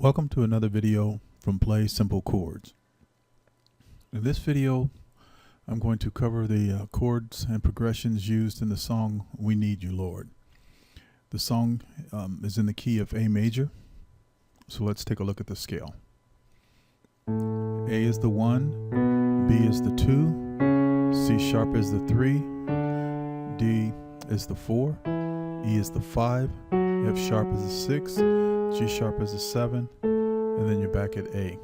Welcome to another video from Play Simple Chords. In this video, I'm going to cover the chords and progressions used in the song We Need You, Lord. The song is in the key of A major, so let's take a look at the scale. A is the 1, B is the 2, C sharp is the 3, D is the 4, E is the 5, F sharp is the 6, G sharp is a 7, and then you're back at A.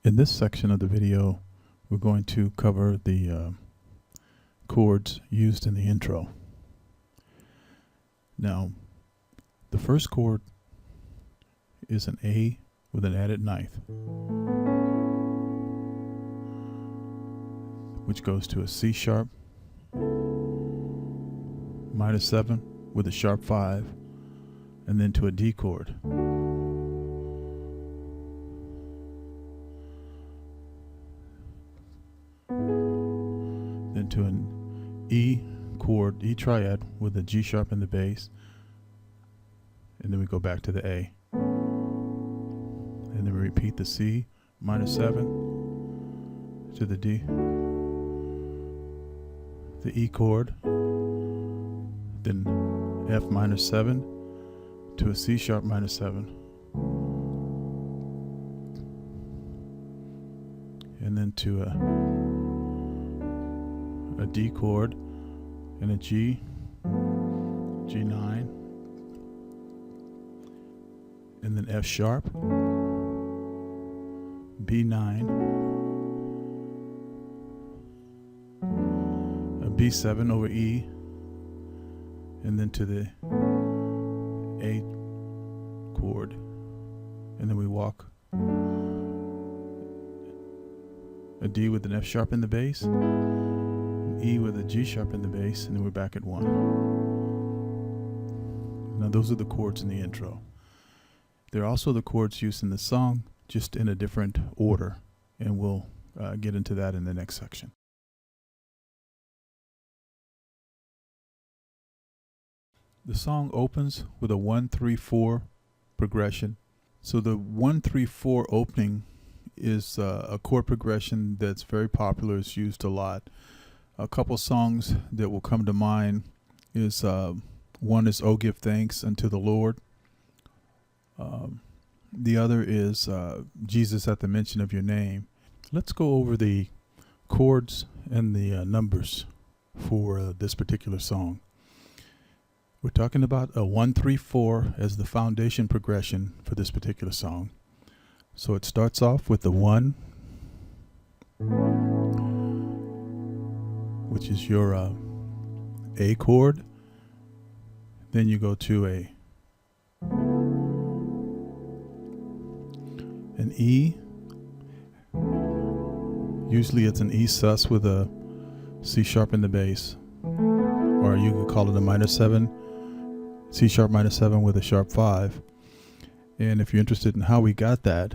In this section of the video, we're going to cover the chords used in the intro. Now, the first chord is an A with an added ninth, which goes to a C sharp minor 7 with a sharp 5, and then to a D chord. Then to an E chord, E triad with a G sharp in the bass, and then we go back to the A. And then we repeat the C minor 7 to the D, the E chord, then F minor 7 to a C sharp minor 7, and then to a D chord and a G, G9, and then F sharp, B9, a B7 over E, and then to the A chord, and then we walk a D with an F sharp in the bass, an E with a G sharp in the bass, and then we're back at 1. Now those are the chords in the intro. They're also the chords used in the song, just in a different order, and we'll get into that in the next section. The song opens with a 1-3-4 progression. So the 1-3-4 opening is a chord progression that's very popular. It's used a lot. A couple songs that will come to mind is one is "Oh Give Thanks Unto the Lord." The other is "Jesus at the Mention of Your Name." Let's go over the chords and the numbers for this particular song. We're talking about a 1-3-4 as the foundation progression for this particular song. So it starts off with the 1, which is your A chord. Then you go to an E. Usually it's an E sus with a C sharp in the bass, or you could call it a minor 7, C sharp minor 7 with a sharp 5. And if you're interested in how we got that,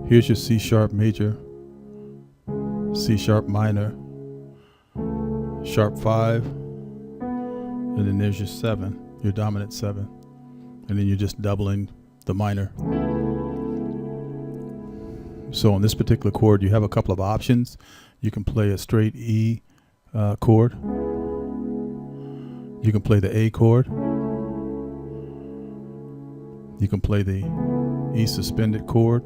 here's your C sharp major, C sharp minor, sharp 5, and then there's your 7, your dominant 7, and then you're just doubling the minor. So on this particular chord, you have a couple of options. You can play a straight E chord. You can play the A chord. You can play the E suspended chord.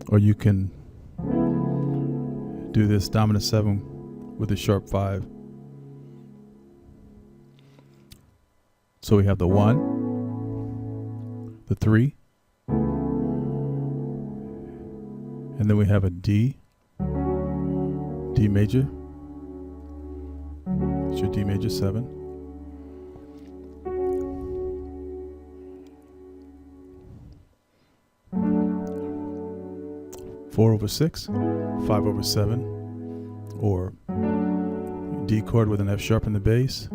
Or you can do this dominant 7 with a sharp 5. So we have the 1, the 3, and then we have a D, D major. It's your D major 7. Four over 6, 5 over 7, or D chord with an F sharp in the bass,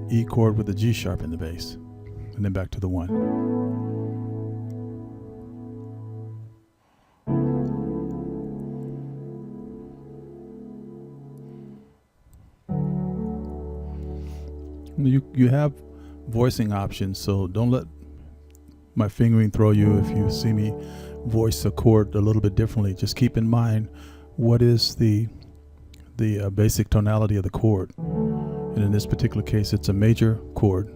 E chord with a G sharp in the bass, and then back to the 1. You have voicing options, so don't let my fingering throw you if you see me voice a chord a little bit differently. Just keep in mind what is the basic tonality of the chord. And in this particular case, it's a major chord.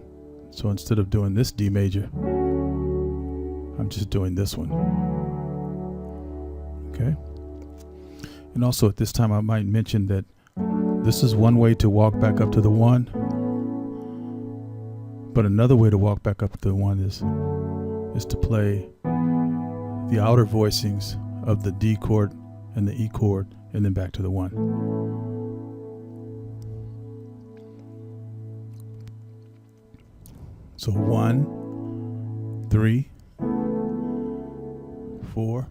So instead of doing this D major, I'm just doing this one. Okay. And also at this time, I might mention that this is one way to walk back up to the 1. But another way to walk back up to the 1 is to play the outer voicings of the D chord and the E chord, and then back to the 1. So 1, 3, 4.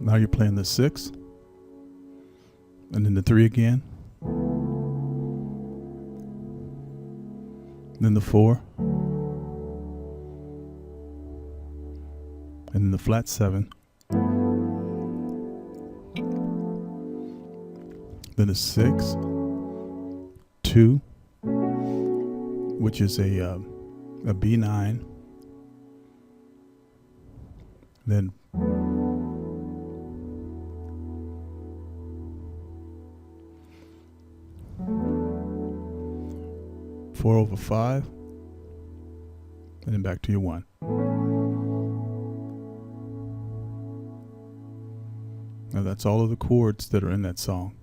Now you're playing the 6, and then the 3 again, then the 4, and then the flat 7, then a 6, 2, which is a B9, then 4/5, and then back to your 1. Now that's all of the chords that are in that song.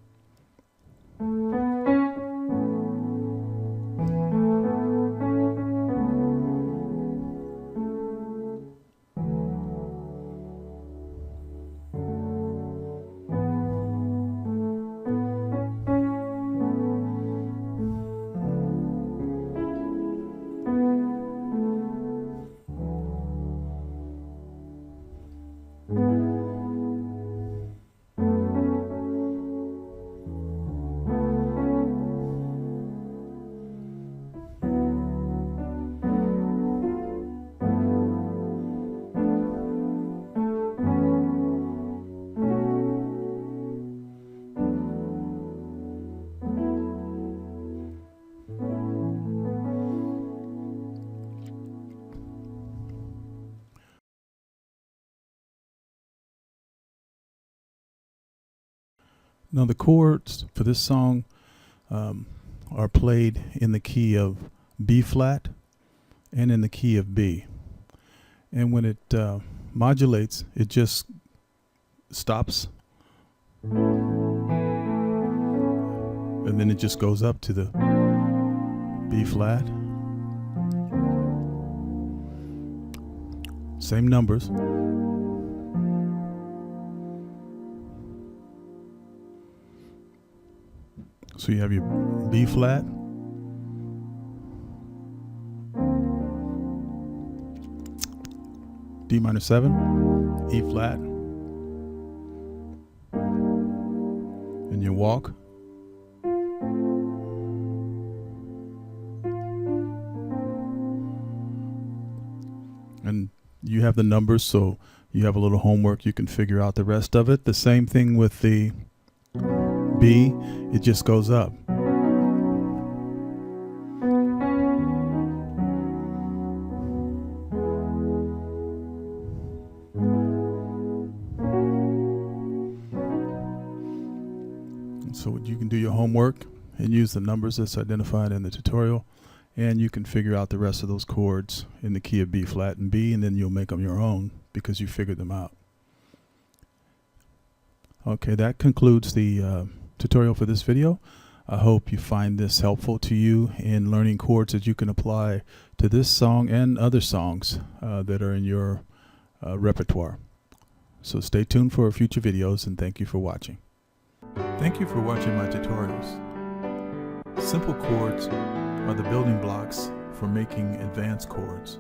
Now the chords for this song are played in the key of B flat and in the key of B. And when it modulates, it just stops, and then it just goes up to the B flat. Same numbers. So you have your B flat, D minor 7, E flat, and your walk. And you have the numbers, so you have a little homework. You can figure out the rest of it. The same thing with the B, it just goes up. So you can do your homework and use the numbers that's identified in the tutorial, and you can figure out the rest of those chords in the key of B flat and B, and then you'll make them your own because you figured them out. Okay, that concludes the tutorial for this video. I hope you find this helpful to you in learning chords that you can apply to this song and other songs that are in your repertoire. So stay tuned for future videos, and thank you for watching. Thank you for watching my tutorials. Simple chords are the building blocks for making advanced chords.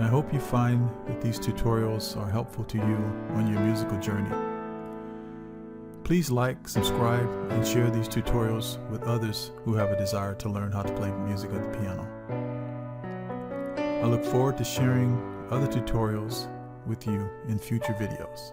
and I hope you find that these tutorials are helpful to you on your musical journey. Please like, subscribe, and share these tutorials with others who have a desire to learn how to play music on the piano. I look forward to sharing other tutorials with you in future videos.